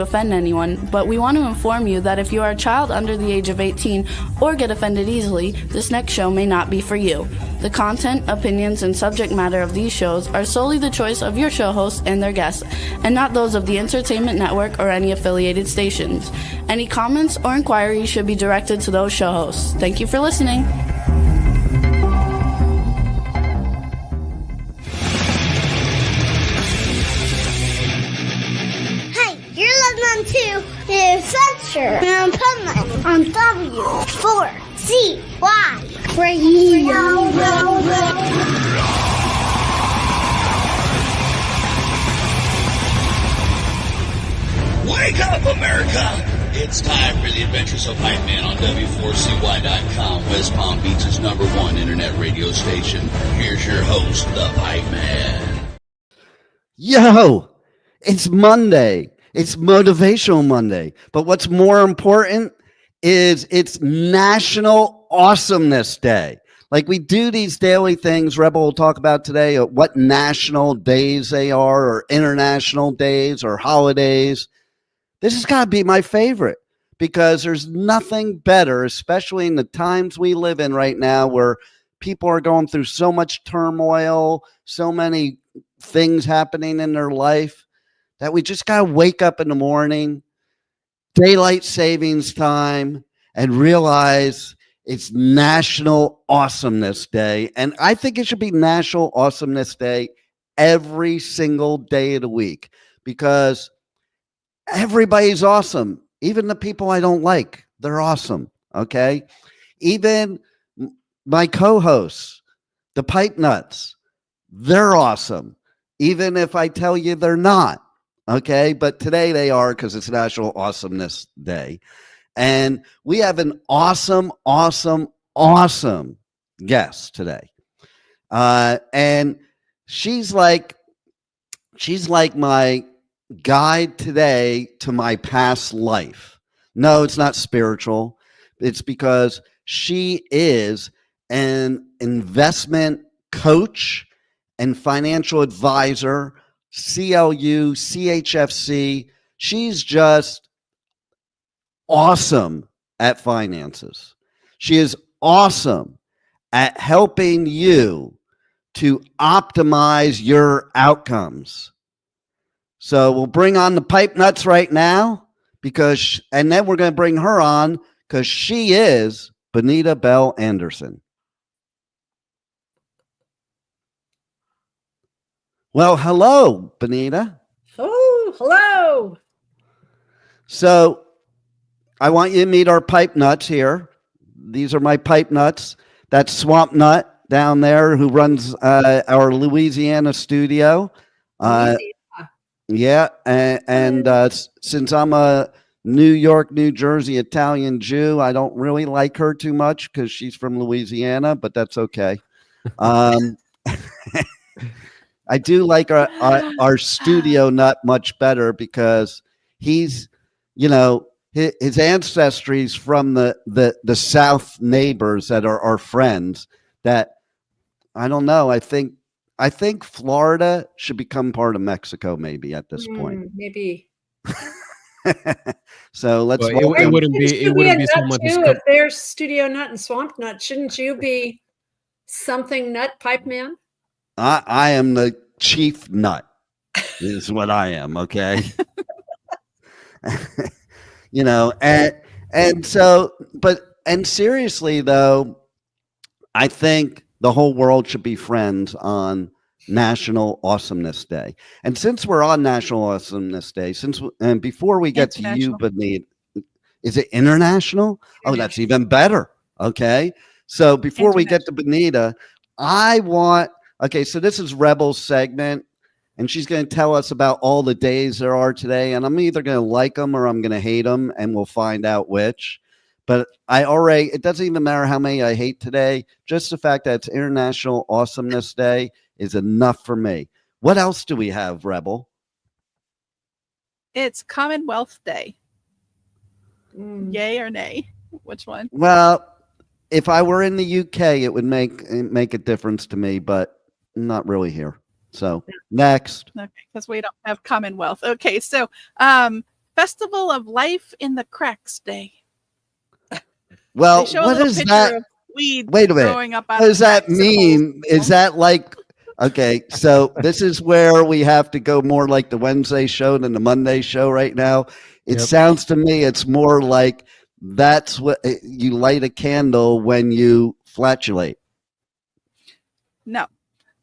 offend anyone, but we want to inform you that if you are a child under the age of 18 or get offended easily, this next show may not be for you. The content, opinions, and subject matter of these shows are solely the choice of your show hosts and their guests, and not those of the Entertainment Network or any affiliated stations. Any comments or inquiries should be directed to those show hosts. Thank you for listening. To the Adventures of Pipeman on W4CY Radio. Wake up, America! It's time for the Adventures of Pipeman on W4CY.com, West Palm Beach's #1 internet radio station. Here's your host, the Pipeman. Yo, it's Monday. It's Motivational Monday. But what's more important is it's National Awesomeness Day. Like, we do these daily things. Rebel will talk about today what national days they are, or international days, or holidays. This has got to be my favorite, because there's nothing better, especially in the times we live in right now, where people are going through so much turmoil, so many things happening in their life, that we just got to wake up in the morning, daylight savings time, and realize it's National Awesomeness Day. And I think it should be National Awesomeness Day every single day of the week, because everybody's awesome. Even the people I don't like, they're awesome. Okay. Even my co-hosts, the Pipe Nuts, they're awesome. Even if I tell you they're not. Okay. But today they are, because it's National Awesomeness Day. And we have an awesome guest today. And she's like my guide today to my past life. No, it's not spiritual. It's because she is an investment coach and financial advisor, CLU, ChFC. She's just awesome at finances. She is awesome at helping you to optimize your outcomes. So we'll bring on the Pipe Nuts right now, and then we're going to bring her on because she is Bonita Bell-Andersen. Well, hello, Bonita. Oh, hello. So I want you to meet our Pipe Nuts here. These are my Pipe Nuts. That's Swamp Nut down there, who runs our Louisiana studio. Yeah, and since I'm a New York, New Jersey Italian Jew, I don't really like her too much because she's from Louisiana, but that's okay. I do like our studio nut much better, because he's, his ancestry's from the South neighbors that are our friends. That, I don't know. I think Florida should become part of Mexico, maybe at this point. Maybe. So let's. Well, it wouldn't be so much. If there's Studio Nut and Swamp Nut, shouldn't you be something Nut Pipe Man? I am the chief nut, is what I am. Okay. And seriously though, I think the whole world should be friends on National Awesomeness Day. And since we're on National Awesomeness Day, and before we get to you, Benita, is it international? Oh, that's even better. Okay. So before we get to Benita, so this is Rebel's segment, and she's going to tell us about all the days there are today. And I'm either going to like them or I'm going to hate them, and we'll find out which. But it doesn't even matter how many I hate today. Just the fact that it's International Awesomeness Day is enough for me. What else do we have, Rebel? It's Commonwealth Day. Yay or nay? Which one? Well, if I were in the UK, it would make a difference to me, but not really here. So next. Okay, because we don't have Commonwealth. Okay, so Festival of Life in the Cracks Day. Well, They show a what little is picture that? of weeds Wait a minute. growing up out What of does that cracks and holes. mean? Is that like, okay, so this is where we have to go more like the Wednesday show than the Monday show right now. It Yep. sounds to me it's more like that's what you light a candle when you flatulate. No.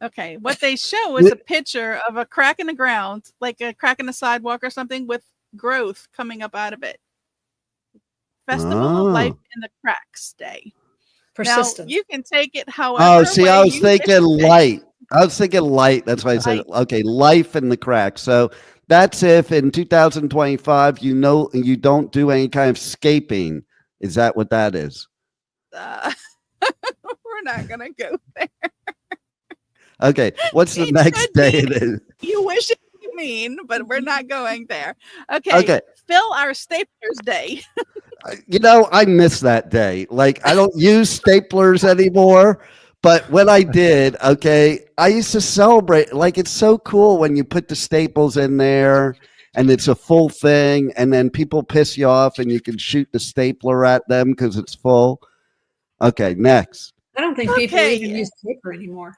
Okay. What they show is a picture of a crack in the ground, like a crack in the sidewalk or something with growth coming up out of it. Festival of Life in the Cracks Day. Persistent. Now, you can take it however Oh, see, way I was you thinking wish to. light. I was thinking light. That's why I said, Light. okay, life in the cracks. So that's if in 2025, you know, you don't do any kind of scaping. Is that what that is? We're not going to go there. Okay. What's the It next could day be. it is? You wish it you mean, but we're not going there. Okay. Okay. Fill our staplers day. You know, I miss that day. Like, I don't use staplers anymore. But when I did, okay, I used to celebrate. Like, it's so cool when you put the staples in there and it's a full thing, and then people piss you off and you can shoot the stapler at them because it's full. Okay, next. I don't think people Okay. even use paper anymore.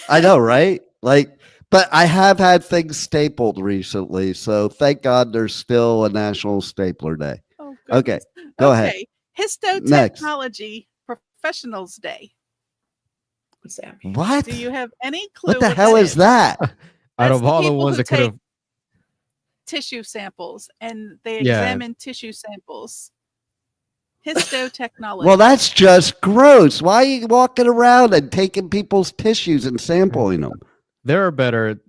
I know, right? Like, but I have had things stapled recently, so thank God there's still a National Stapler Day. Oh, Okay, goodness. go ahead. Histotechnology Professionals Day. What's that mean? What? Do you have any clue What the hell is that? Out That's of the all the people ones who that could have, take tissue samples and they Yeah. examine tissue samples. Histotechnology. Well, that's just gross. Why are you walking around and taking people's tissues and sampling them? there are better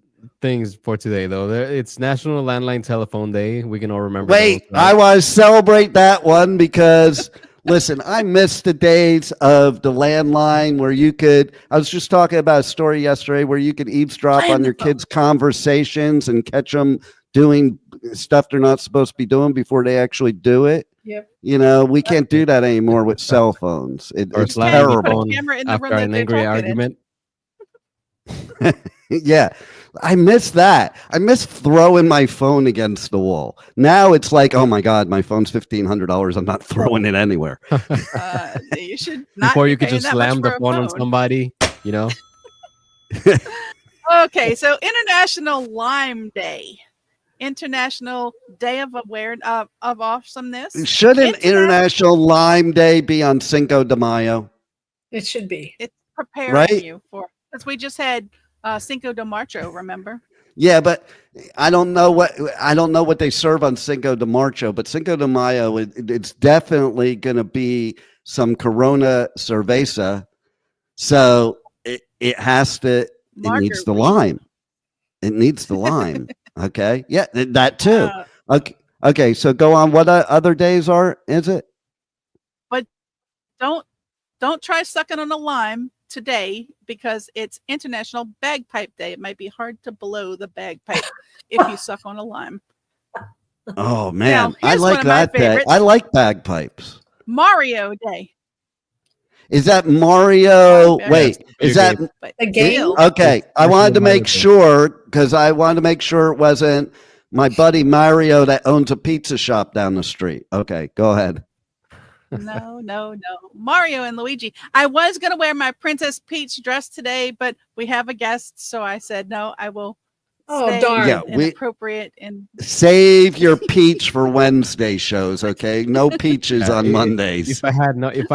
things for today, though. It's National Landline Telephone Day. We can all remember. Wait, those, right? I want to celebrate that one because, listen, I miss the days of the landline where you could. I was just talking about a story yesterday where you could eavesdrop on your kids' conversations and catch them doing stuff they're not supposed to be doing before they actually do it. Yep. You know, we can't do that anymore with cell phones. Or It's slamming your terrible. phone Camera in the after room that an they're angry talking in. argument. Yeah, I miss that. I miss throwing my phone against the wall. Now it's like, oh my God, my phone's $1,500. I'm not throwing it anywhere. You should not Before be you could paying just that much slam the for a phone on somebody, you know? Okay, so International Lyme Day. International Day of Awesomeness. Shouldn't International Lyme Day be on Cinco de Mayo? It should be. It's preparing Right? you for, because we just had Cinco de Marcho, remember? Yeah, but I don't know what they serve on Cinco de Marcho, but Cinco de Mayo, it's definitely going to be some Corona cerveza. So it needs the Margarita. lime. It needs the lime. Okay. Yeah, that too. Okay. Okay. So go on. What other days is it? But don't try sucking on a lime today because it's International Bagpipe Day. It might be hard to blow the bagpipe if you suck on a lime. Oh man, Now, I here's like one of my that day. favorites. I like bagpipes. Mario Day. Is that Mario? Yeah, Wait, is that But A game? still, okay? I wanted to Mario make Day. sure because I wanted to make sure it wasn't my buddy Mario that owns a pizza shop down the street. Okay, go ahead. No. Mario and Luigi. I was going to wear my Princess Peach dress today, but we have a guest. So I said, no, I will Oh, stay darn. Yeah, inappropriate. And Save your peach for Wednesday shows, okay? No peaches Yeah, on Mondays. If I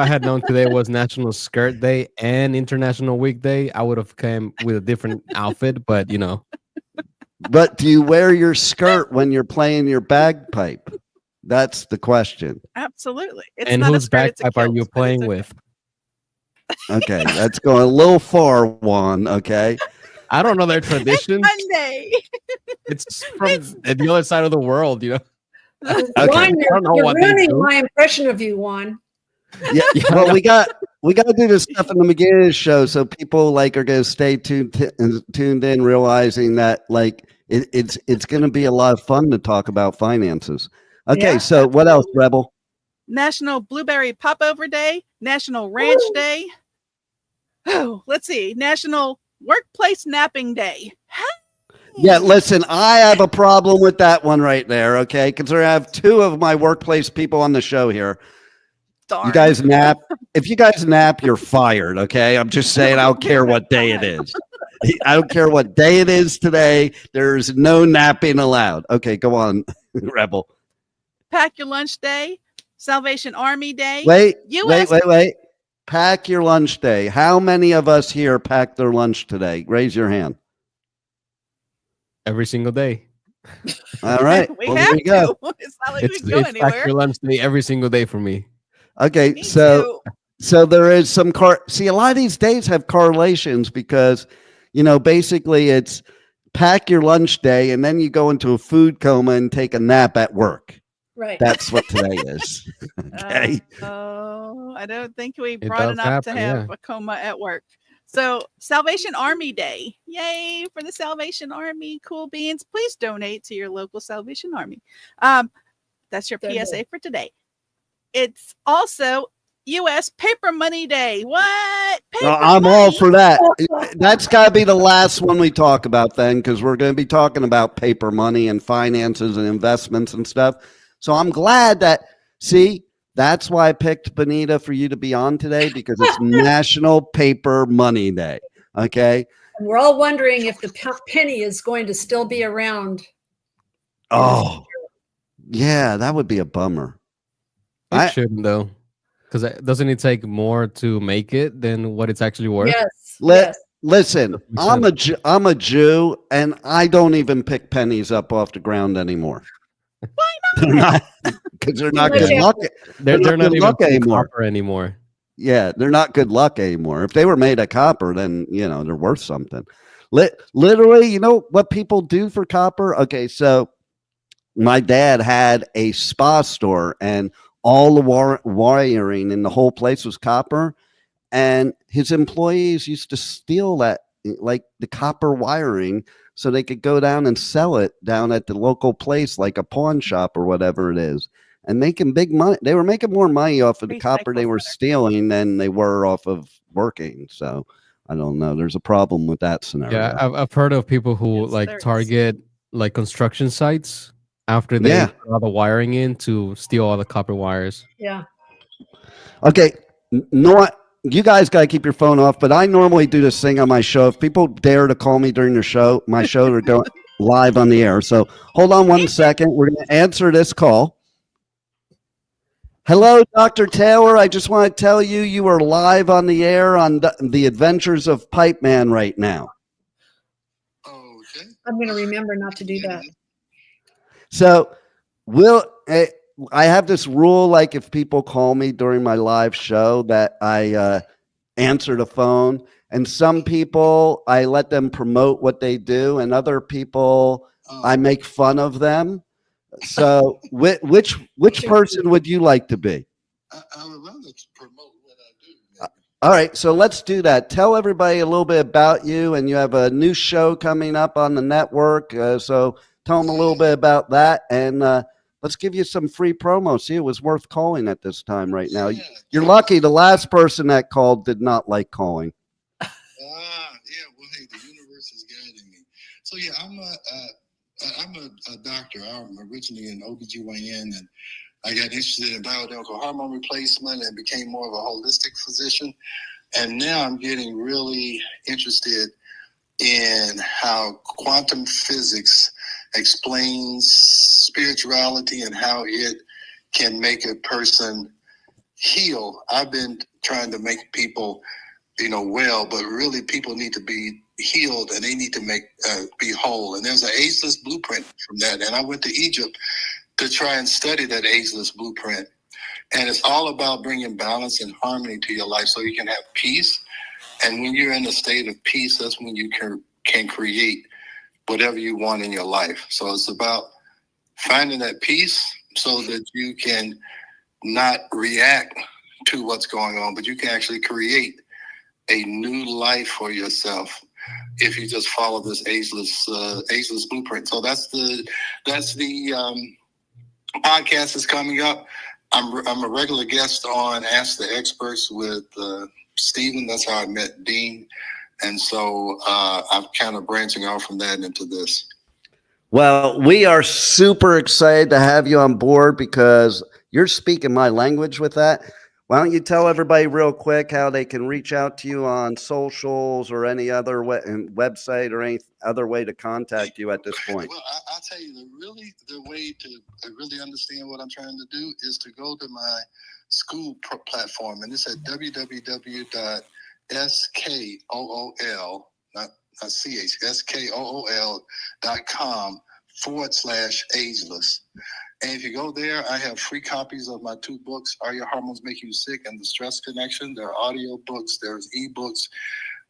had known today was National Skirt Day and International Weekday, I would have come with a different outfit. But you know, But do you wear your skirt when you're playing your bagpipe? That's the question. absolutely. It's and not a whose skirt, it's a bagpipe are kilt, you but it's playing okay. with? Okay, that's going a little far, Juan. Okay. I don't know their traditions. Monday. It's from the other side of the world, you know. Juan, I don't know you're what they ruining do. my impression of you, Juan. Yeah. Well, we got to do this stuff in the beginning of the show so people like are going to stay tuned in, realizing that like it's going to be a lot of fun to talk about finances. Okay, Yeah, so what else, Rebel? National Blueberry Popover Day. National Ranch Day. Oh, let's see. National Workplace Napping Day. Yeah, listen, I have a problem with that one right there, okay? Because I have two of my workplace people on the show here. Darn. You guys nap. If you guys nap, you're fired, okay? I'm just saying, I don't care what day it is. I don't care what day it is today. There's no napping allowed. Okay, go on, Rebel. Pack your lunch day, Salvation Army Day. Wait. US Pack your lunch day. How many of us here pack their lunch today? Raise your hand. Every single day. All right. We well, have there you go. to. It's not like we It's can go anywhere. pack your lunch day every single day for me. Okay, Me so too. so there is some see, a lot of these days have correlations because, basically it's pack your lunch day and then you go into a food coma and take a nap at work. Right. That's what today is. Okay. I don't think we It brought does enough to happen, have yeah. a coma at work. So Salvation Army Day. Yay for the Salvation Army. Cool beans. Please donate to your local Salvation Army. That's your Good. PSA for today. It's also US Paper Money Day. What? Paper Well, I'm money? all for that. That's got to be the last one we talk about then, because we're going to be talking about paper money and finances and investments and stuff. So I'm glad that's why I picked Bonita for you to be on today, because it's National Paper Money Day. Okay. And we're all wondering if the penny is going to still be around. Oh, yeah, that would be a bummer. It shouldn't though, because doesn't it take more to make it than what it's actually worth? Yes. Listen, I'm a Jew, and I don't even pick pennies up off the ground anymore. Why not? Because they're not good luck. They're not good even luck anymore. copper anymore. Yeah, they're not good luck anymore. If they were made of copper, then they're worth something. Literally, you know what people do for copper? Okay, so my dad had a spa store, and all the wiring in the whole place was copper, and his employees used to steal that, like the copper wiring, so they could go down and sell it down at the local place, like a pawn shop or whatever it is, and making big money. They were making more money off of the copper they were stealing than they were off of working. So I don't know. There's a problem with that scenario. Yeah, I've heard of people who target like construction sites after they put all the wiring in to steal all the copper wires. Yeah. Okay. You guys got to keep your phone off, but I normally do this thing on my show. If people dare to call me during my show are going live on the air. So hold on one second. We're going to answer this call. Hello, Dr. Taylor. I just want to tell you are live on the air on the Adventures of Pipeman right now. Okay. I'm going to remember not to do that. So I have this rule, like if people call me during my live show, that I answer the phone, and some people I let them promote what they do, and other people I make fun of them. So which person would you like to be? I would rather promote what I do. All right, so let's do that. Tell everybody a little bit about you, and you have a new show coming up on the network. So tell them a little bit about that, and let's give you some free promo. See, it was worth calling at this time right now. You're lucky. The last person that called did not like calling. Well, hey, the universe is guiding me. So yeah, I'm a doctor. I'm originally an OBGYN, and I got interested in bioidentical hormone replacement and became more of a holistic physician. And now I'm getting really interested in how quantum physics explains spirituality and how it can make a person heal. I've been trying to make people, well, but really people need to be healed, and they need to be whole. And there's an ageless blueprint from that. And I went to Egypt to try and study that ageless blueprint. And it's all about bringing balance and harmony to your life so you can have peace. And when you're in a state of peace, that's when you can create whatever you want in your life. So it's about finding that peace so that you can not react to what's going on, but you can actually create a new life for yourself if you just follow this ageless blueprint. So that's the podcast is coming up. I'm a regular guest on Ask the Experts with Stephen. That's how I met Dean. And so I'm kind of branching off from that into this. Well, we are super excited to have you on board because you're speaking my language with that. Why don't you tell everybody real quick how they can reach out to you on socials or any other website or any other way to contact you at this point? Well, I'll tell you, the way to really understand what I'm trying to do is to go to my school platform, and it's at www.skool, not CH, skool.com/ageless. And if you go there, I have free copies of my 2 books, Are Your Hormones Making You Sick and The Stress Connection. There are audio books, there's ebooks.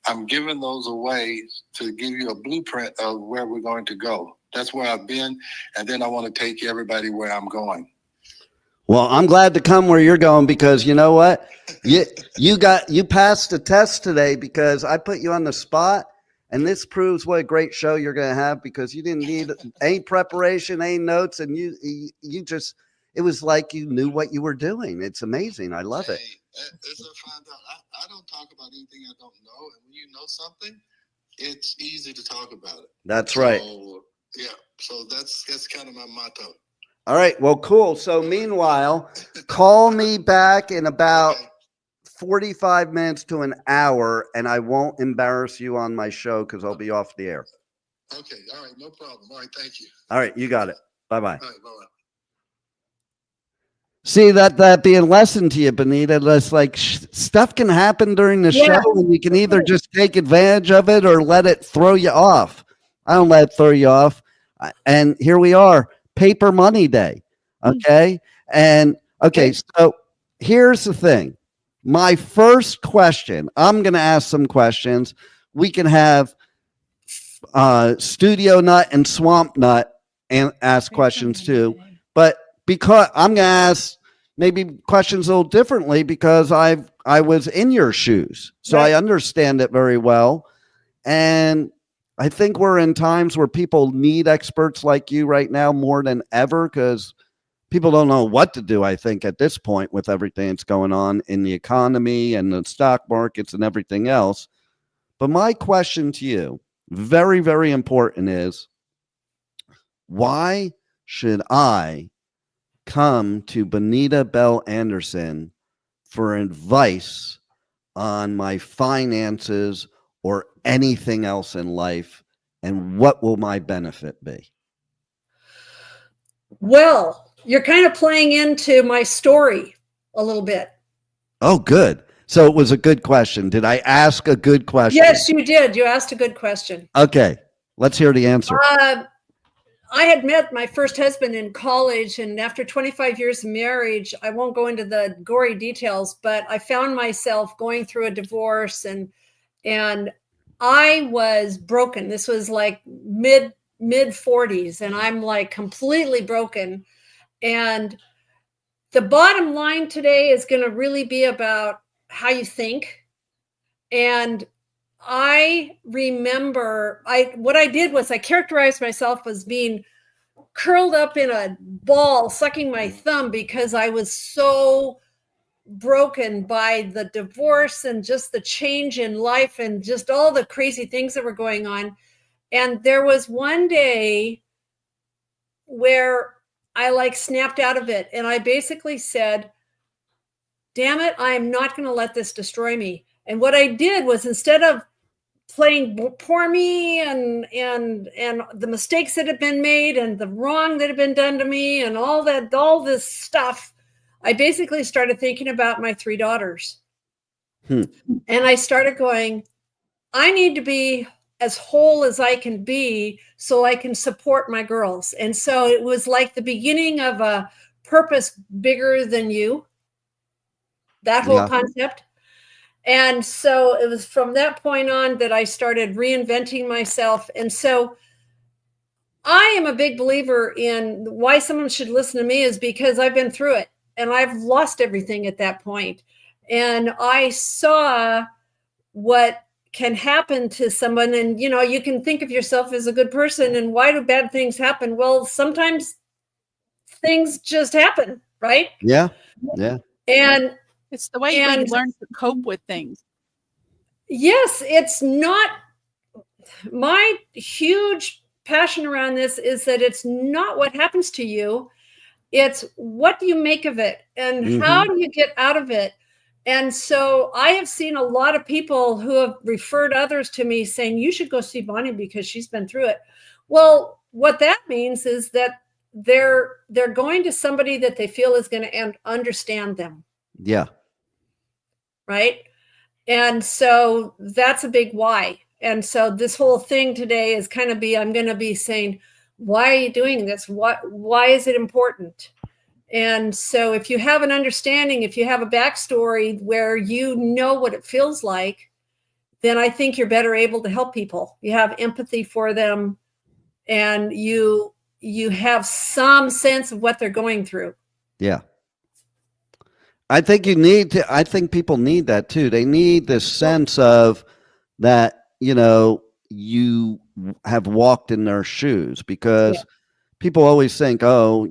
I'm giving those away to give you a blueprint of where we're going to go. That's where I've been, and then I want to take everybody where I'm going. Well, I'm glad to come where you're going because you know what? You passed the test today because I put you on the spot. And this proves what a great show you're going to have because you didn't need any preparation, any notes, and you just, it was like you knew what you were doing. It's amazing. I love it. As I found out, I don't talk about anything I don't know. And when you know something, it's easy to talk about it. That's right. Yeah. So that's kind of my motto. All right. Well, cool. So meanwhile, call me back in about 45 minutes to an hour, and I won't embarrass you on my show because I'll be off the air. Okay. All right. No problem. All right. Thank you. All right. You got it. Bye-bye. All right. Bye-bye. See that being lesson to you, Bonita. That's like stuff can happen during the show, and you can either just take advantage of it or let it throw you off. I don't let it throw you off. And here we are, Paper Money Day. Okay. And okay. So here's the thing. My first question, I'm going to ask some questions. We can have Studio Nut and Swamp Nut and ask questions too. But because I'm going to ask maybe questions a little differently because I was in your shoes. So I understand it very well. And I think we're in times where people need experts like you right now more than ever because people don't know what to do, I think, at this point with everything that's going on in the economy and the stock markets and everything else. But my question to you, very, very important, is why should I come to Bonita Bell-Andersen for advice on my finances or anything else in life? And what will my benefit be? Well, you're kind of playing into my story a little bit. Oh, good. So it was a good question. Did I ask a good question? Yes, you did. You asked a good question. Okay. Let's hear the answer. I had met my first husband in college, and after 25 years of marriage, I won't go into the gory details, but I found myself going through a divorce, and I was broken. This was like mid 40s, and I'm like completely broken. And the bottom line today is going to really be about how you think. And I remember what I did was I characterized myself as being curled up in a ball, sucking my thumb because I was so broken by the divorce and just the change in life and just all the crazy things that were going on. And there was one day where I like snapped out of it. And I basically said, damn it, I am not going to let this destroy me. And what I did was, instead of playing poor me and the mistakes that had been made and the wrong that had been done to me and all this stuff, I basically started thinking about my 3 daughters. And I started going, I need to be as whole as I can be so I can support my girls. And so it was like the beginning of a purpose bigger than you, that whole concept. And so it was from that point on that I started reinventing myself. And so I am a big believer in why someone should listen to me is because I've been through it and I've lost everything at that point. And I saw what can happen to someone. And, you know, you can think of yourself as a good person, and why do bad things happen? Well, sometimes things just happen, right? Yeah. Yeah. And it's the way we learn to cope with things. Yes, it's not. My huge passion around this is that it's not what happens to you. It's what do you make of it and how do you get out of it? And so I have seen a lot of people who have referred others to me saying, you should go see Bonnie because she's been through it. Well, what that means is that they're going to somebody that they feel is going to understand them. Yeah. Right. And so that's a big why. And so this whole thing today is kind of I'm going to be saying, why are you doing this? Why is it important? And so if you have an understanding, if you have a backstory where you know what it feels like, then I think you're better able to help people. You have empathy for them and you have some sense of what they're going through. Yeah. I think people need that too. They need this sense of that, you have walked in their shoes, because people always think, oh,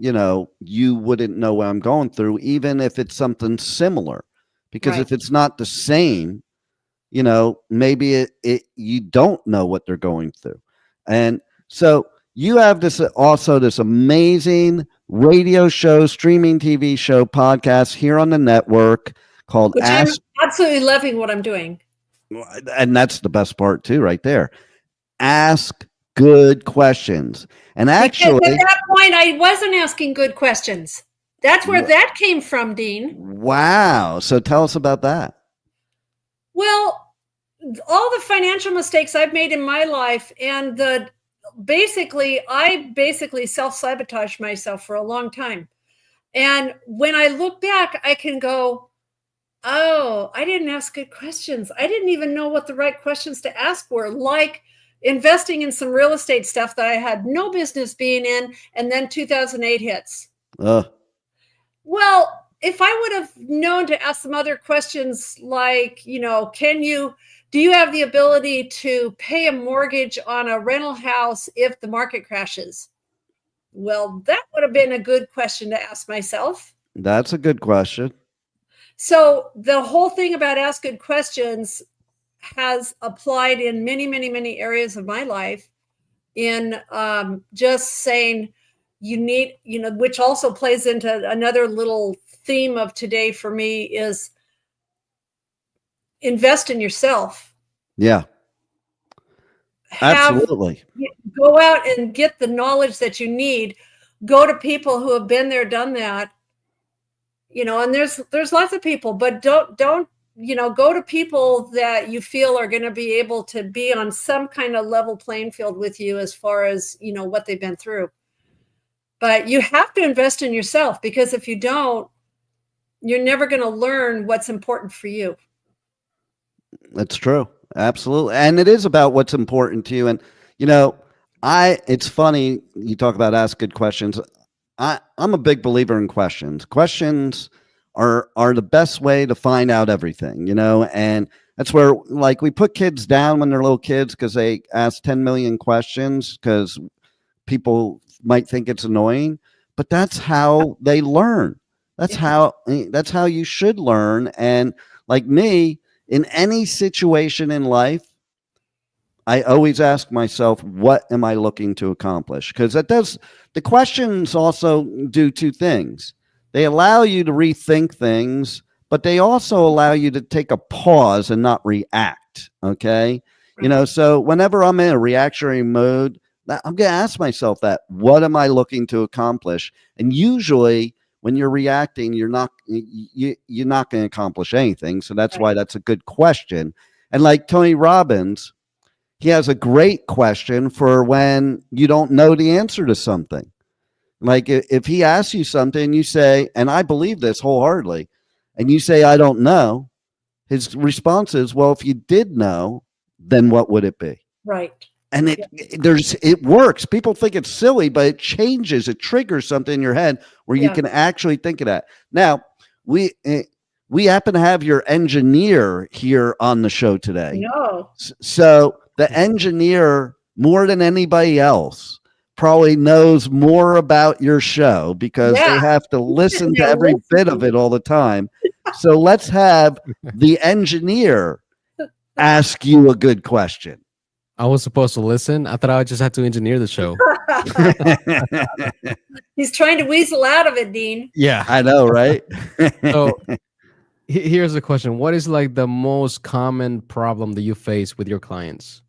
you wouldn't know what I'm going through, even if it's something similar, because if it's not the same, maybe you don't know what they're going through. And so you have this amazing radio show, streaming TV show, podcast here on the network called I'm absolutely loving what I'm doing. And that's the best part too, right there. Ask good questions. And actually, because at that point, I wasn't asking good questions. That's where that came from, Dean. Wow. So tell us about that. Well, all the financial mistakes I've made in my life, and I basically self-sabotaged myself for a long time. And when I look back, I can go, oh, I didn't ask good questions. I didn't even know what the right questions to ask were, like investing in some real estate stuff that I had no business being in. And then 2008 hits. Well, if I would have known to ask some other questions like, do you have the ability to pay a mortgage on a rental house if the market crashes? Well, that would have been a good question to ask myself. That's a good question. So the whole thing about ask good questions has applied in many, many, many areas of my life, in just saying you need, which also plays into another little theme of today for me, is invest in yourself. Yeah. Absolutely. Go out and get the knowledge that you need. Go to people who have been there, done that. And there's lots of people, but don't go to people that you feel are going to be able to be on some kind of level playing field with you as far as, what they've been through. But you have to invest in yourself, because if you don't, you're never going to learn what's important for you. That's true. Absolutely. And it is about what's important to you. And, it's funny you talk about ask good questions. I'm a big believer in questions. Questions are the best way to find out everything, and that's where, like, we put kids down when they're little kids because they ask 10 million questions because people might think it's annoying, but that's how they learn. That's how you should learn. And like me, in any situation in life, I always ask myself, what am I looking to accomplish? Because the questions also do two things. They allow you to rethink things, but they also allow you to take a pause and not react. Okay. So whenever I'm in a reactionary mode, I'm going to ask myself what am I looking to accomplish? And usually when you're reacting, you're not going to accomplish anything. So that's why that's a good question. And like Tony Robbins, he has a great question for when you don't know the answer to something. Like if he asks you something, you say, and I believe this wholeheartedly, and you say, I don't know. His response is, well, if you did know, then what would it be? Right. And it works. People think it's silly, but it changes. It triggers something in your head where you can actually think of that. Now, we happen to have your engineer here on the show today. No. So the engineer, more than anybody else, probably knows more about your show because they have to listen to every bit of it all the time. So let's have the engineer ask you a good question. I was supposed to listen. I thought I just had to engineer the show. He's trying to weasel out of it, Dean. Yeah. I know, right? So here's the question. What is like the most common problem that you face with your clients?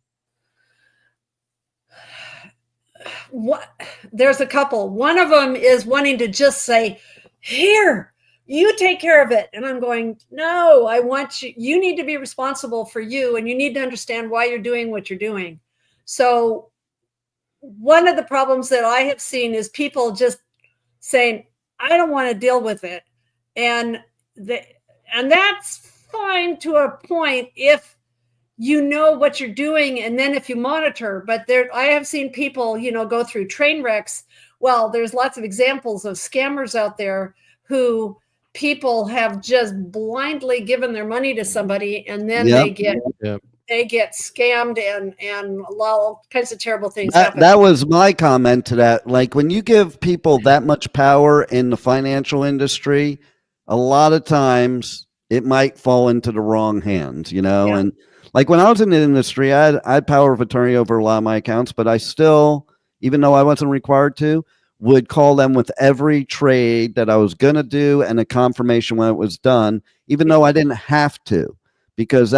There's a couple. One of them is wanting to just say, here, you take care of it. And I'm going, no, I want you need to be responsible for you, and you need to understand why you're doing what you're doing. So one of the problems that I have seen is people just saying, I don't want to deal with it. And that's fine to a point if you know what you're doing, and then if you monitor. But I have seen people, go through train wrecks. Well, there's lots of examples of scammers out there who people have just blindly given their money to somebody, and then they get scammed, and all kinds of terrible things happen. That was my comment to that. Like, when you give people that much power in the financial industry, a lot of times it might fall into the wrong hands, Yeah. And like when I was in the industry, I had power of attorney over a lot of my accounts, but I still, even though I wasn't required to, would call them with every trade that I was going to do and a confirmation when it was done, even though I didn't have to, because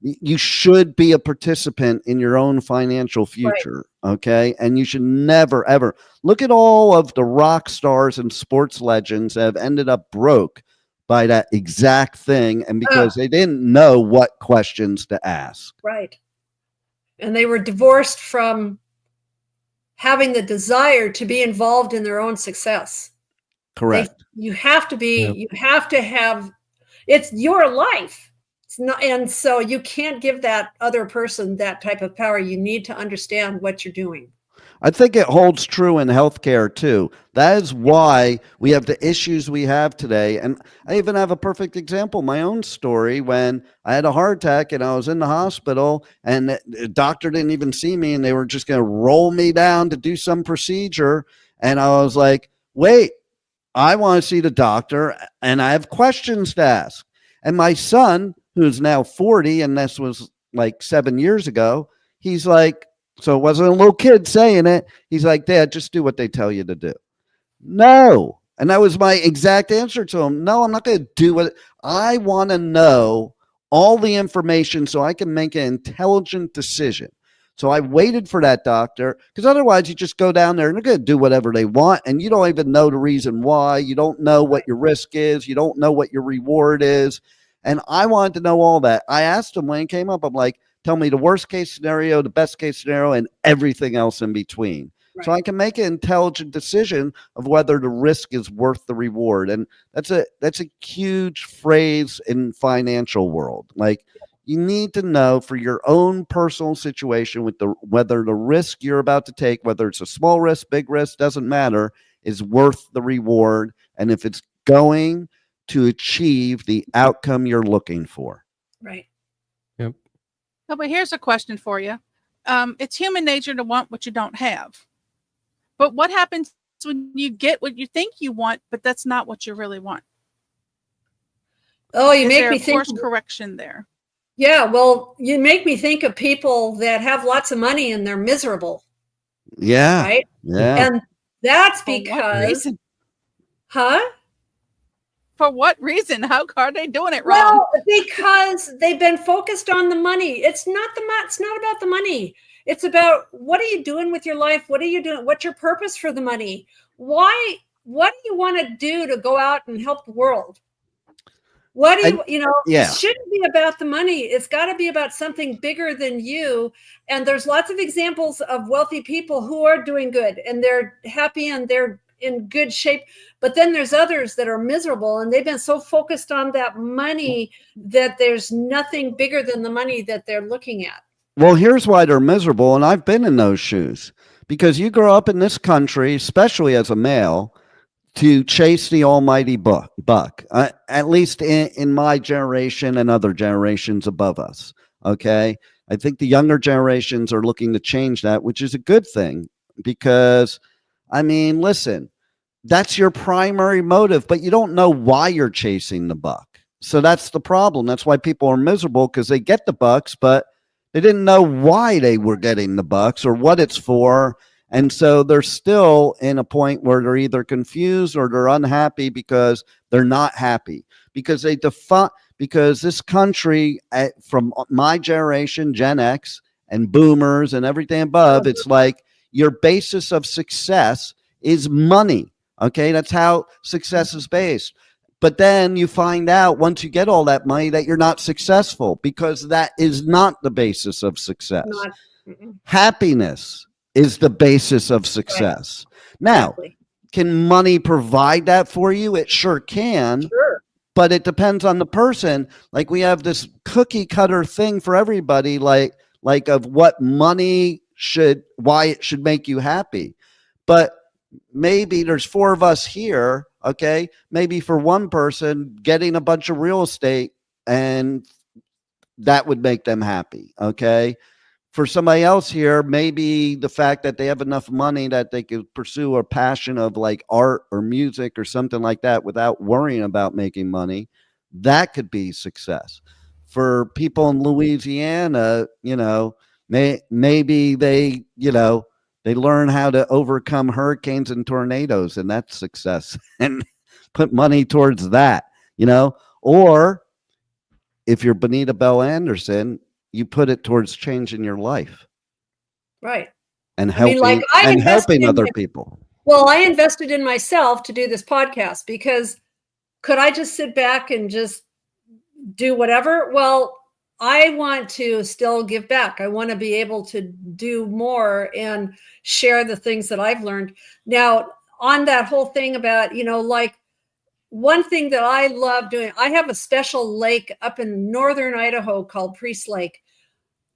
you should be a participant in your own financial future. Right. Okay. And you should never, ever look at all of the rock stars and sports legends that have ended up broke by that exact thing, and because they didn't know what questions to ask. Right. And they were divorced from having the desire to be involved in their own success. Correct. You have to be, you have to have, it's your life. It's not, and so you can't give that other person that type of power. You need to understand what you're doing. I think it holds true in healthcare too. That is why we have the issues we have today. And I even have a perfect example, my own story, when I had a heart attack and I was in the hospital, and the doctor didn't even see me, and they were just going to roll me down to do some procedure. And I was like, wait, I want to see the doctor and I have questions to ask. And my son, who's now 40, and this was like 7 years ago, he's like, so it wasn't a little kid saying it. He's like, Dad, just do what they tell you to do. No. And that was my exact answer to him. No, I'm not going to do what I want to know, all the information so I can make an intelligent decision. So I waited for that doctor, because otherwise you just go down there and they're going to do whatever they want. And you don't even know the reason why. You don't know what your risk is. You don't know what your reward is. And I wanted to know all that. I asked him when he came up, I'm like, tell me the worst case scenario, the best case scenario, and everything else in between. Right. So I can make an intelligent decision of whether the risk is worth the reward. And that's a huge phrase in financial world. Like, you need to know for your own personal situation with whether the risk you're about to take, whether it's a small risk, big risk, doesn't matter, is worth the reward, and if it's going to achieve the outcome you're looking for. Right. Yep. No, but here's a question for you. It's human nature to want what you don't have. But what happens when you get what you think you want, but that's not what you really want? Oh, you make me think. think. Course correction there. Yeah, well, you make me think of people that have lots of money and they're miserable. Yeah. Right? Yeah. And that's because, For what reason? How are they doing it wrong? Well, because they've been focused on the money. It's not about the money. It's about, what are you doing with your life? What are you doing? What's your purpose for the money? What do you want to do to go out and help the world? What do it shouldn't be about the money. It's got to be about something bigger than you. And there's lots of examples of wealthy people who are doing good and they're happy and they're in good shape. But then there's others that are miserable, and they've been so focused on that money that there's nothing bigger than the money that they're looking at. Well, here's why they're miserable. And I've been in those shoes, because you grow up in this country, especially as a male, to chase the almighty buck, at least in my generation and other generations above us. Okay. I think the younger generations are looking to change that, which is a good thing, because, I mean, listen, that's your primary motive, but you don't know why you're chasing the buck. So that's the problem. That's why people are miserable, because they get the bucks, but they didn't know why they were getting the bucks or what it's for. And so they're still in a point where they're either confused or they're unhappy because they're not happy, because because this country, from my generation, Gen X and boomers and everything above, it's like your basis of success is money. Okay. That's how success is based. But then you find out once you get all that money that you're not successful, because that is not the basis of success. Happiness is the basis of success. Right. Now, exactly. Can money provide that for you? It sure can. Sure. But it depends on the person. Like, we have this cookie cutter thing for everybody, like of what money why it should make you happy. But maybe there's 4 of us here. Okay. Maybe for one person, getting a bunch of real estate, and that would make them happy. Okay. For somebody else here, maybe the fact that they have enough money that they could pursue a passion of like art or music or something like that without worrying about making money, that could be success. For people in Louisiana, maybe they learn how to overcome hurricanes and tornadoes, and that's success, and put money towards that, or if you're Bonita Bell-Andersen, you put it towards changing your life. Right. And helping other people. Well, I invested in myself to do this podcast, because could I just sit back and just do whatever? Well, I want to still give back. I want to be able to do more and share the things that I've learned. Now, on that whole thing about, like, one thing that I love doing, I have a special lake up in northern Idaho called Priest Lake.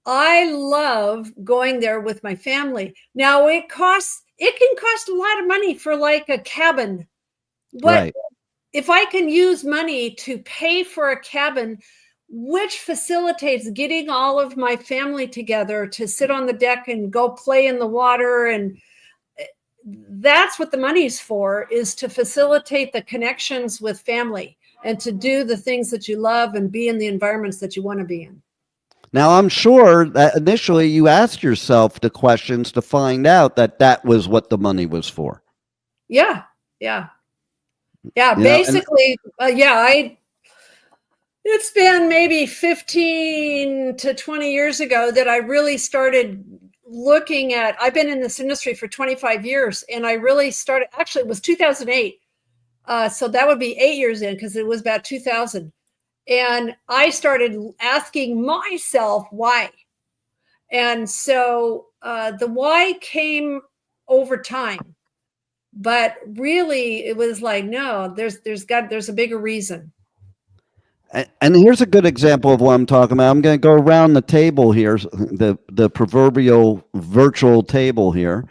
I love going there with my family. Now, it can cost a lot of money for like a cabin, but right. If I can use money to pay for a cabin, which facilitates getting all of my family together to sit on the deck and go play in the water, and that's what the money's for, is to facilitate the connections with family and to do the things that you love and be in the environments that you want to be in. Now, I'm sure that initially you asked yourself the questions to find out that was what the money was for. Yeah. Basically, it's been maybe 15 to 20 years ago that I really started looking at, I've been in this industry for 25 years, and I really started, actually it was 2008. So that would be 8 years in, because it was about 2000. And I started asking myself why. And so the why came over time, but really it was like, no, there's a bigger reason. And here's a good example of what I'm talking about. I'm going to go around the table here, the proverbial virtual table here.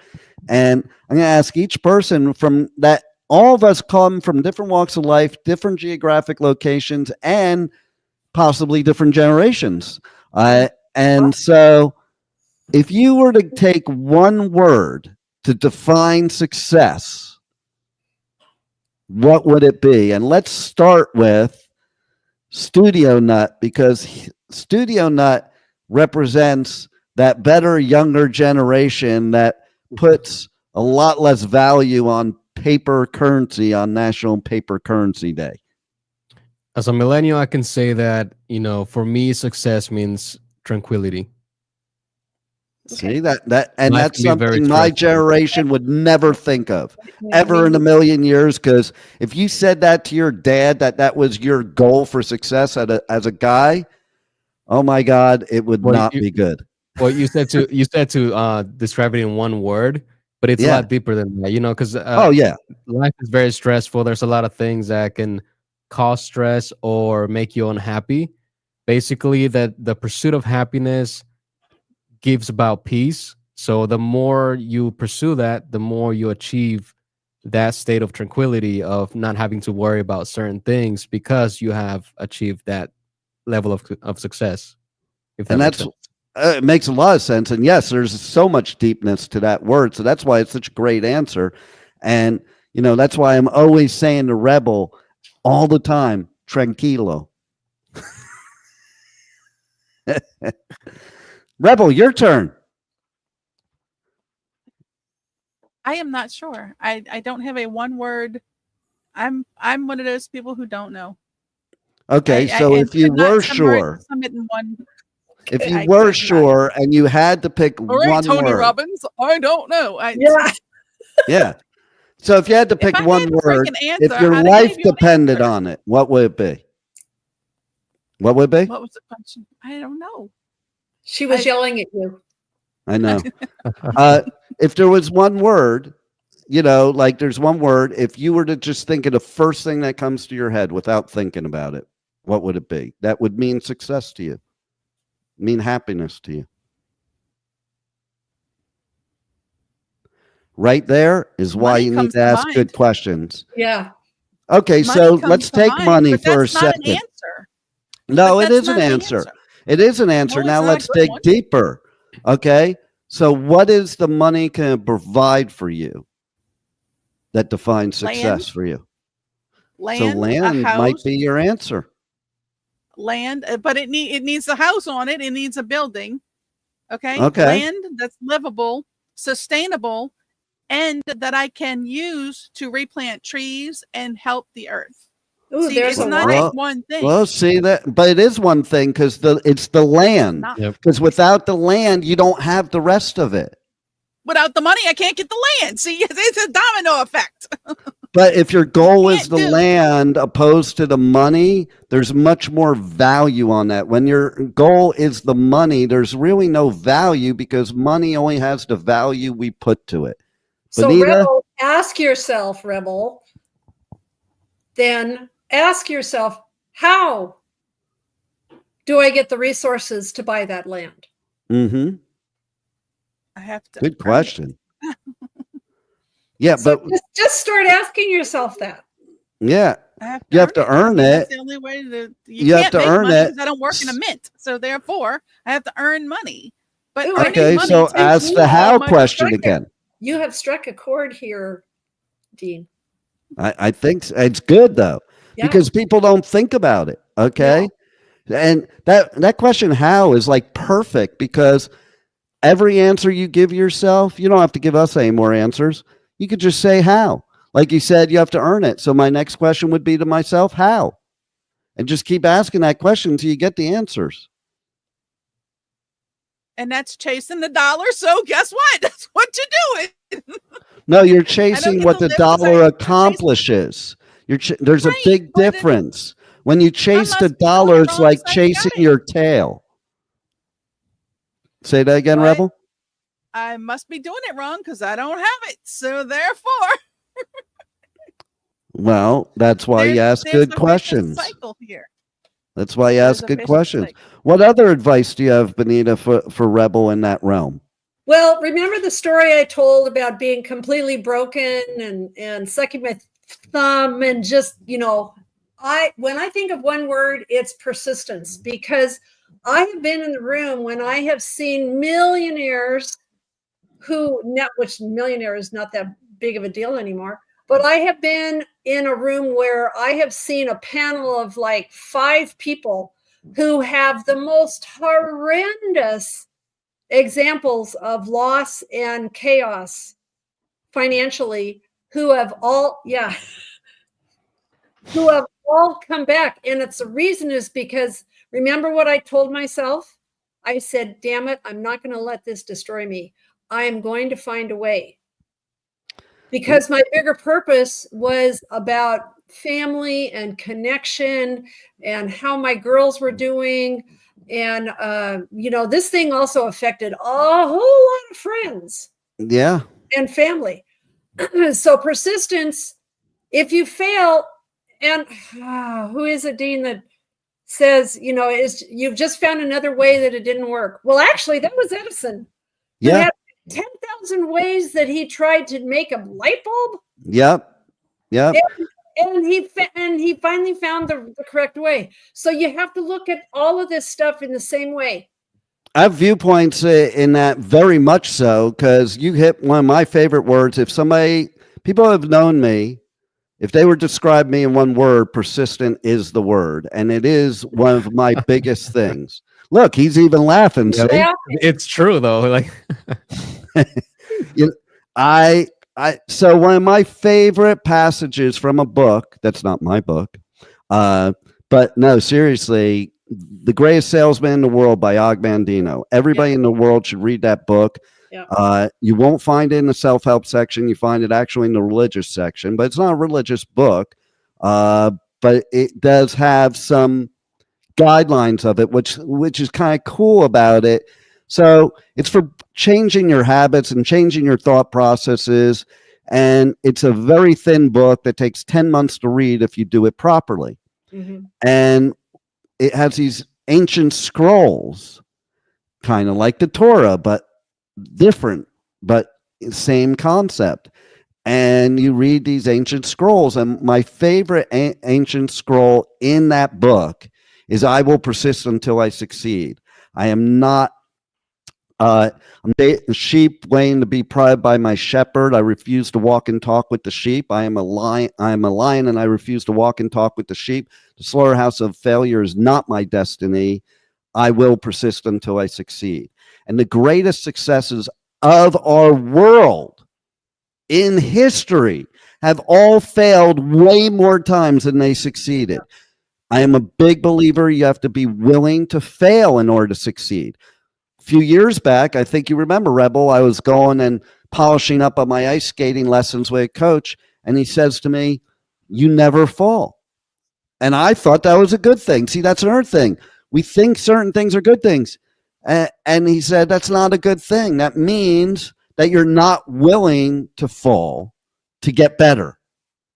And I'm going to ask each person from that. All of us come from different walks of life, different geographic locations, and possibly different generations. And so if you were to take one word to define success, what would it be? And let's start with Studio Nut, because Studio Nut represents that better younger generation that puts a lot less value on paper currency on National Paper Currency Day. As a millennial, I can say that, for me, success means tranquility. See that's something my generation would never think of ever in a million years. Because if you said that to your dad, that was your goal for success as a guy, oh my God, it would not be good. Well, you said to describe it in one word, but it's a lot deeper than that, because life is very stressful. There's a lot of things that can cause stress or make you unhappy. Basically, that the pursuit of happiness gives about peace. So the more you pursue that, the more you achieve that state of tranquility of not having to worry about certain things, because you have achieved that level of success. It makes a lot of sense. And yes, there's so much deepness to that word. So that's why it's such a great answer. And, that's why I'm always saying to Rebel all the time, tranquilo, Rebel, your turn. I am not sure. I don't have a one word. I'm one of those people who don't know. Okay, so if you were sure, if you were sure and you had to pick all right, one Tony word, Robbins, I don't know. Yeah. yeah. So if you had to pick one word, if your life depended on it, what would it be? What would it be? What was the question? I don't know. She was yelling at you. I know. If there was one word, you know, like there's one word, if you were to just think of the first thing that comes to your head without thinking about it, what would it be? That would mean success to you, mean happiness to you. Right there is why you need to ask good questions. Yeah. Okay, so let's take money for a second. An answer. No, it is an answer. It is an answer. Now let's dig deeper. Okay, so what is the money going to provide for you that defines success for you? Land, so land might be your answer. Land, but it needs a house on it. It needs a building. Okay. Land that's livable, sustainable, and that I can use to replant trees and help the earth. Ooh, see, it's not one thing. Well, see that, but it is one thing because it's the land. Because without the land, you don't have the rest of it. Without the money, I can't get the land. See, it's a domino effect. But if your goal is the land opposed to the money, there's much more value on that. When your goal is the money, there's really no value because money only has the value we put to it. So, Bonita? Rebel, ask yourself, Rebel, then ask yourself, how do I get the resources to buy that land? Mm-hmm. I have to. Good question. Yeah, so but just start asking yourself that. Yeah, you have to earn it. That's the only way that you have to earn it. I don't work in a mint, so therefore I have to earn money. But okay, so ask the how question again. You have struck a chord here, Dean. I think it's good though, because people don't think about it. Okay, and that question how is like perfect because every answer you give yourself, you don't have to give us any more answers. You could just say how. Like you said, you have to earn it. So my next question would be to myself, how? And just keep asking that question until you get the answers. And that's chasing the dollar. So guess what? That's what you're doing. No, you're chasing what the dollar accomplishes. There's a big difference. When you chase the dollar, it's like chasing your tail. Say that again, Rebel. I must be doing it wrong because I don't have it. So therefore. Well, that's why you ask good questions. Cycle here. That's why you ask good questions. What other advice do you have, Bonita, for Rebel in that realm? Well, remember the story I told about being completely broken and sucking my thumb and just, when I think of one word, it's persistence, because I have been in the room when I have seen millionaires which millionaire is not that big of a deal anymore, but I have been in a room where I have seen a panel of like 5 people who have the most horrendous examples of loss and chaos financially, who have all come back. And the reason is because, remember what I told myself? I said, damn it, I'm not going to let this destroy me. I'm going to find a way. Because my bigger purpose was about family and connection and how my girls were doing. And, this thing also affected a whole lot of friends. Yeah. And family. So persistence, if you fail, and who is it, Dean, that says, you've just found another way that it didn't work? Well, actually, that was Edison. Yeah. Had 10,000 ways that he tried to make a light bulb. Yep. And he finally found the correct way. So you have to look at all of this stuff in the same way. I have viewpoints in that very much so, because you hit one of my favorite words. If people have known me If they were to describe me in one word, persistent is the word. And it is one of my biggest things. Look, he's even laughing. Yep. See? It's true though. Like you know, so one of my favorite passages from a book, that's not my book, but no, seriously, The Greatest Salesman in the World by Og Mandino. Everybody in the world should read that book. You won't find it in the self-help section. You find it actually in the religious section, but it's not a religious book. But it does have some guidelines of it, which is kind of cool about it. So it's for changing your habits and changing your thought processes. And it's a very thin book that takes 10 months to read if you do it properly. Mm-hmm. And it has these ancient scrolls, kind of like the Torah, but different, but same concept. And you read these ancient scrolls. And my favorite ancient scroll in that book is I will persist until I succeed. I am not I'm a sheep waiting to be prodded by my shepherd. I refuse to walk and talk with the sheep. I am a lion. I am a lion, and I refuse to walk and talk with the sheep. The slaughterhouse of failure is not my destiny. I will persist until I succeed. And the greatest successes of our world in history have all failed way more times than they succeeded. I am a big believer you have to be willing to fail in order to succeed. A few years back, I think you remember, Rebel, I was going and polishing up on my ice skating lessons with a coach, and he says to me, "You never fall." And I thought that was a good thing. See, that's another thing. We think certain things are good things. And he said, that's not a good thing. That means that you're not willing to fall to get better.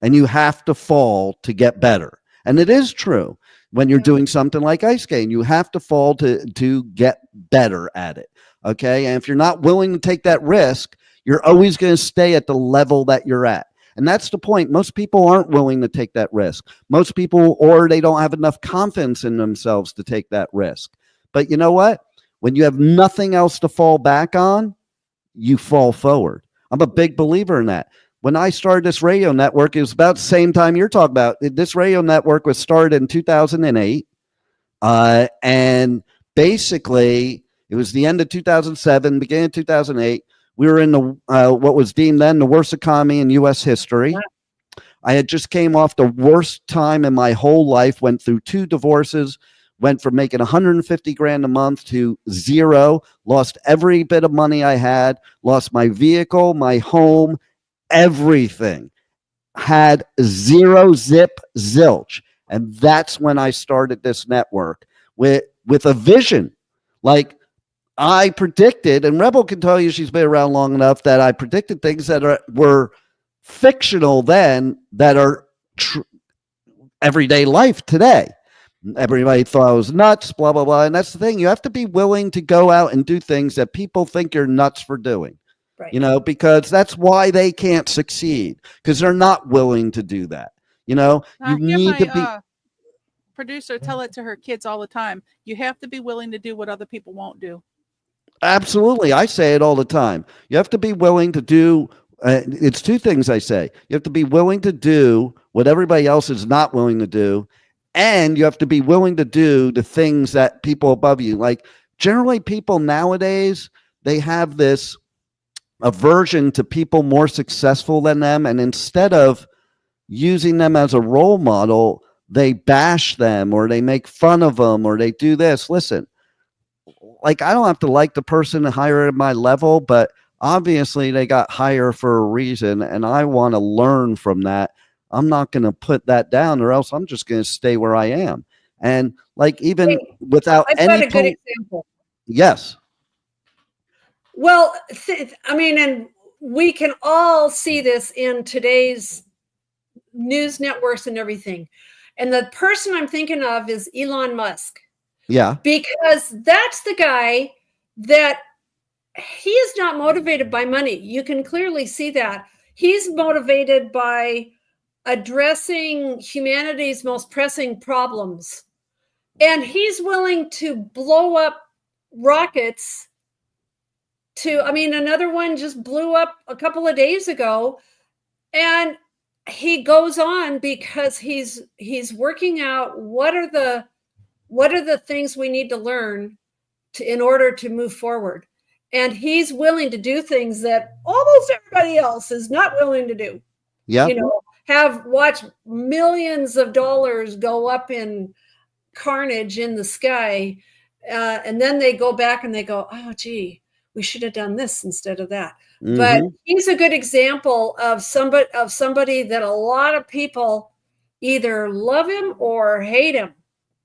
And you have to fall to get better. And it is true. When you're doing something like ice skating, you have to fall to get better at it. Okay. And if you're not willing to take that risk, you're always going to stay at the level that you're at. And that's the point. Most people aren't willing to take that risk. Most people, or they don't have enough confidence in themselves to take that risk. But you know what? When you have nothing else to fall back on, you fall forward. I'm a big believer in that. When I started this radio network, it was about the same time you're talking about. This radio network was started in 2008. And basically, it was the end of 2007, beginning of 2008. We were in the what was deemed then the worst economy in U.S. history. I had just came off the worst time in my whole life, went through 2 divorces, went from making 150 grand a month to zero, lost every bit of money I had, lost my vehicle, my home, everything. Had zero, zip, zilch. And that's when I started this network with a vision. Like, I predicted, and Rebel can tell you she's been around long enough, that I predicted things that were fictional then that are everyday life today. Everybody thought I was nuts, blah, blah, blah. And that's the thing. You have to be willing to go out and do things that people think you're nuts for doing. Right. You know, because that's why they can't succeed, because they're not willing to do that. You know, you need to be. Producer tell it to her kids all the time. You have to be willing to do what other people won't do. Absolutely. I say it all the time. You have to be willing to do. It's 2 things I say. You have to be willing to do what everybody else is not willing to do. And you have to be willing to do the things that people above you, like generally people nowadays, they have this aversion to people more successful than them. And instead of using them as a role model, they bash them or they make fun of them or they do this. Listen, like, I don't have to like the person higher at my level, but obviously they got higher for a reason. And I want to learn from that. I'm not going to put that down, or else I'm just going to stay where I am. And like, even without I've any, got a good example. Yes. Well, I mean, and we can all see this in today's news networks and everything. And the person I'm thinking of is Elon Musk. Yeah. Because that's the guy that he is not motivated by money. You can clearly see that. He's motivated by addressing humanity's most pressing problems. And he's willing to blow up rockets another one just blew up a couple of days ago. And he goes on because he's working out what are the things we need to learn in order to move forward. And he's willing to do things that almost everybody else is not willing to do. Yeah. Watch millions of dollars go up in carnage in the sky. And then they go back and they go, oh, gee, we should have done this instead of that. Mm-hmm. But he's a good example of somebody that a lot of people either love him or hate him.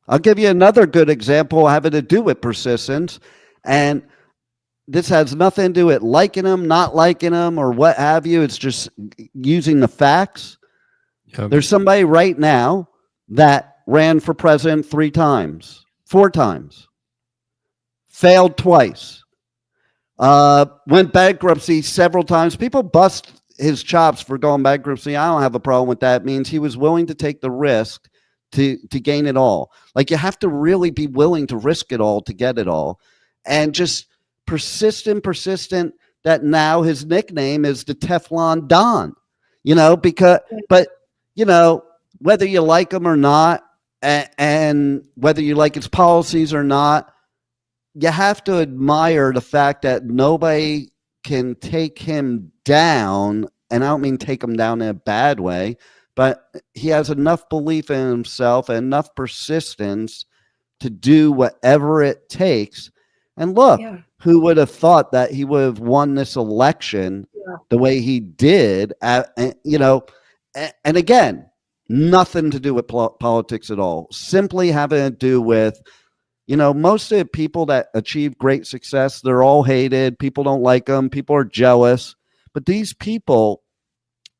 I'll give you another good example having to do with persistence. And this has nothing to do with liking him, not liking him, or what have you. It's just using the facts. Yep. There's somebody right now that ran for president 4 times, failed twice, went bankruptcy several times. People bust his chops for going bankruptcy. I don't have a problem with that. It means he was willing to take the risk to gain it all. Like, you have to really be willing to risk it all to get it all. And just persistent, that now his nickname is the Teflon Don, but whether you like him or not, and whether you like his policies or not, you have to admire the fact that nobody can take him down. And I don't mean take him down in a bad way, but he has enough belief in himself and enough persistence to do whatever it takes. And look, who would have thought that he would have won this election the way he did? And again, nothing to do with politics at all. Simply having to do with, most of the people that achieve great success, they're all hated. People don't like them. People are jealous. But these people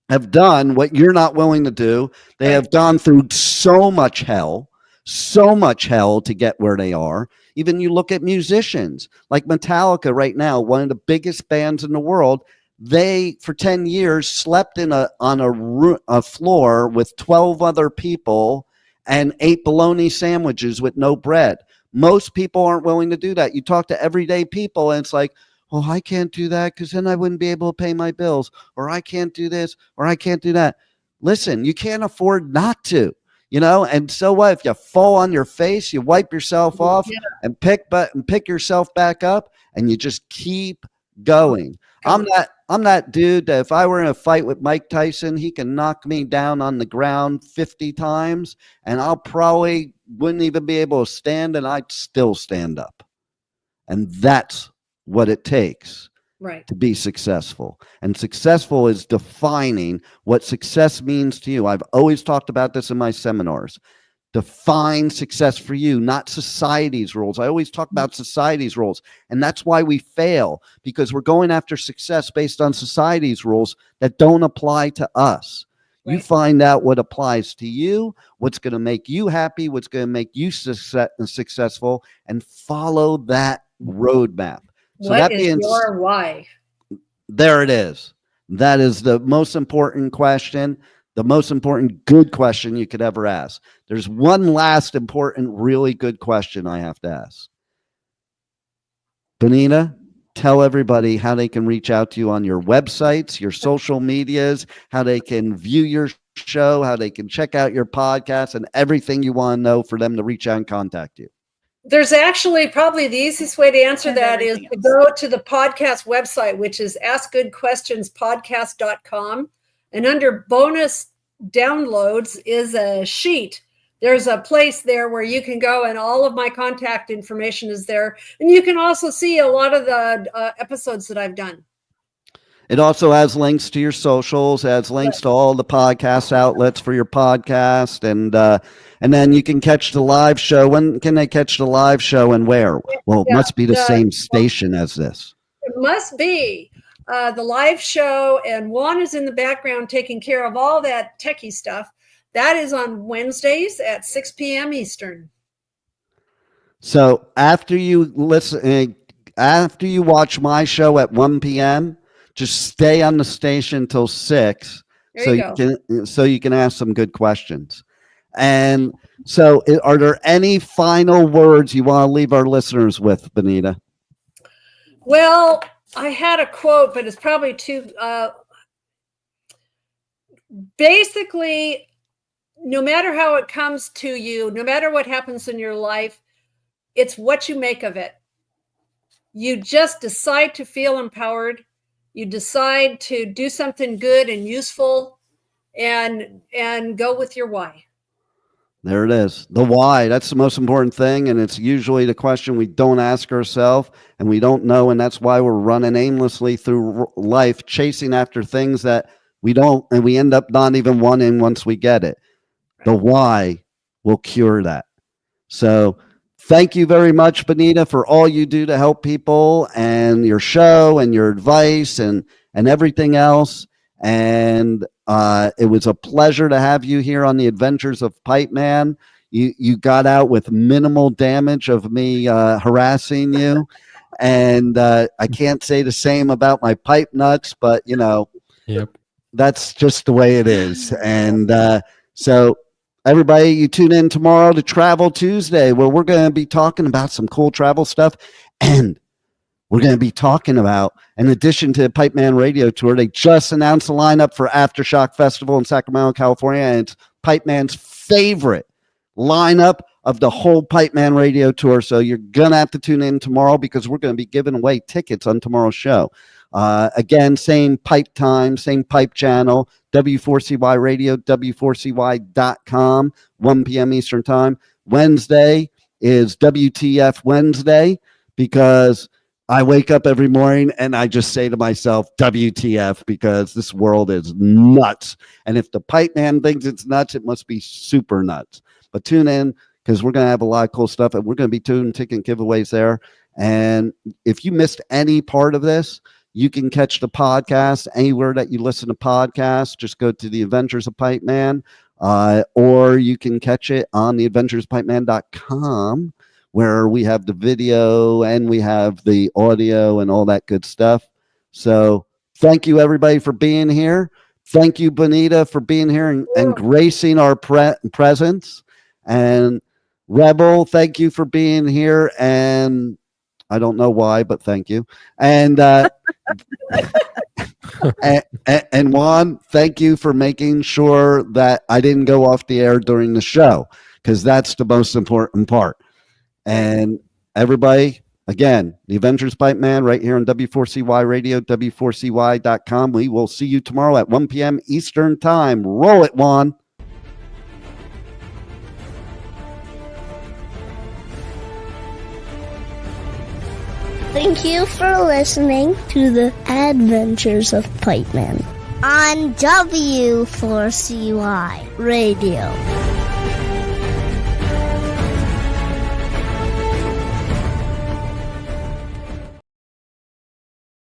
have done what you're not willing to do. They have gone through so much hell to get where they are. Even you look at musicians like Metallica right now, one of the biggest bands in the world. They, for 10 years, slept on a floor with 12 other people and ate bologna sandwiches with no bread. Most people aren't willing to do that. You talk to everyday people and it's like, oh, I can't do that because then I wouldn't be able to pay my bills, or I can't do this, or I can't do that. Listen, you can't afford not to, and so what? If you fall on your face, you wipe yourself off and pick yourself back up, and you just keep going. I'm that dude that if I were in a fight with Mike Tyson, he can knock me down on the ground 50 times and I'll probably wouldn't even be able to stand, and I'd still stand up. And that's what it takes to be successful. And successful is defining what success means to you. I've always talked about this in my seminars. Define success for you, not society's rules. I always talk about society's rules, and that's why we fail, because we're going after success based on society's rules that don't apply to us. You find out what applies to you, what's going to make you happy, what's going to make you successful, and follow that roadmap. So what is your why? There it is. That is the most important question. The most important good question you could ever ask. There's one last important, really good question I have to ask. Bonita, tell everybody how they can reach out to you on your websites, your social medias, how they can view your show, how they can check out your podcast, and everything you want to know for them to reach out and contact you. There's actually probably the easiest way to answer that is to go to the podcast website, which is askgoodquestionspodcast.com. And under bonus downloads is a sheet. There's a place there where you can go and all of my contact information is there. And you can also see a lot of the episodes that I've done. It also has links to your socials, has links to all the podcast outlets for your podcast. And then you can catch the live show. When can they catch the live show and where? Well, it must be the same station as this. It must be. The live show, and Juan is in the background taking care of all that techie stuff. That is on Wednesdays at 6 p.m. Eastern. So after you watch my show at 1 p.m., just stay on the station till 6, so you can ask some good questions. And so, are there any final words you want to leave our listeners with, Bonita? Well, I had a quote, but it's probably too. basically, no matter how it comes to you, no matter what happens in your life, it's what you make of it. You just decide to feel empowered. You decide to do something good and useful, and go with your why. There it is. The why. That's the most important thing. And it's usually the question we don't ask ourselves and we don't know. And that's why we're running aimlessly through life, chasing after things that we don't, and we end up not even wanting once we get it. The why will cure that. So thank you very much, Bonita, for all you do to help people and your show and your advice and everything else. And it was a pleasure to have you here on the Adventures of Pipeman. You got out with minimal damage of me harassing you. And I can't say the same about my pipe nuts, but, you know, that's just the way it is. And so everybody, you tune in tomorrow to Travel Tuesday, where we're going to be talking about some cool travel stuff. And we're going to be talking about, in addition to the Pipeman Radio Tour, they just announced the lineup for Aftershock Festival in Sacramento, California. And it's Pipeman's favorite lineup of the whole Pipeman Radio Tour. So you're going to have to tune in tomorrow because we're going to be giving away tickets on tomorrow's show. Again, same pipe time, same pipe channel, W4CY Radio, W4CY.com, 1 p.m. Eastern Time. Wednesday is WTF Wednesday because I wake up every morning and I just say to myself, WTF, because this world is nuts. And if the pipe man thinks it's nuts, it must be super nuts. But tune in because we're going to have a lot of cool stuff and we're going to be doing ticket giveaways there. And if you missed any part of this, you can catch the podcast anywhere that you listen to podcasts. Just go to the Adventures of Pipeman, or you can catch it on the adventurespipeman.com, where we have the video and we have the audio and all that good stuff. So thank you, everybody, for being here. Thank you, Bonita, for being here and gracing our presence. And Rebel, thank you for being here. And I don't know why, but thank you. And and Juan, thank you for making sure that I didn't go off the air during the show, because that's the most important part. And everybody, again, the Adventures Pipeman right here on W4CY Radio, W4CY.com. We will see you tomorrow at 1 p.m. Eastern Time. Roll it, Juan. Thank you for listening to the Adventures of Pipeman on W4CY Radio.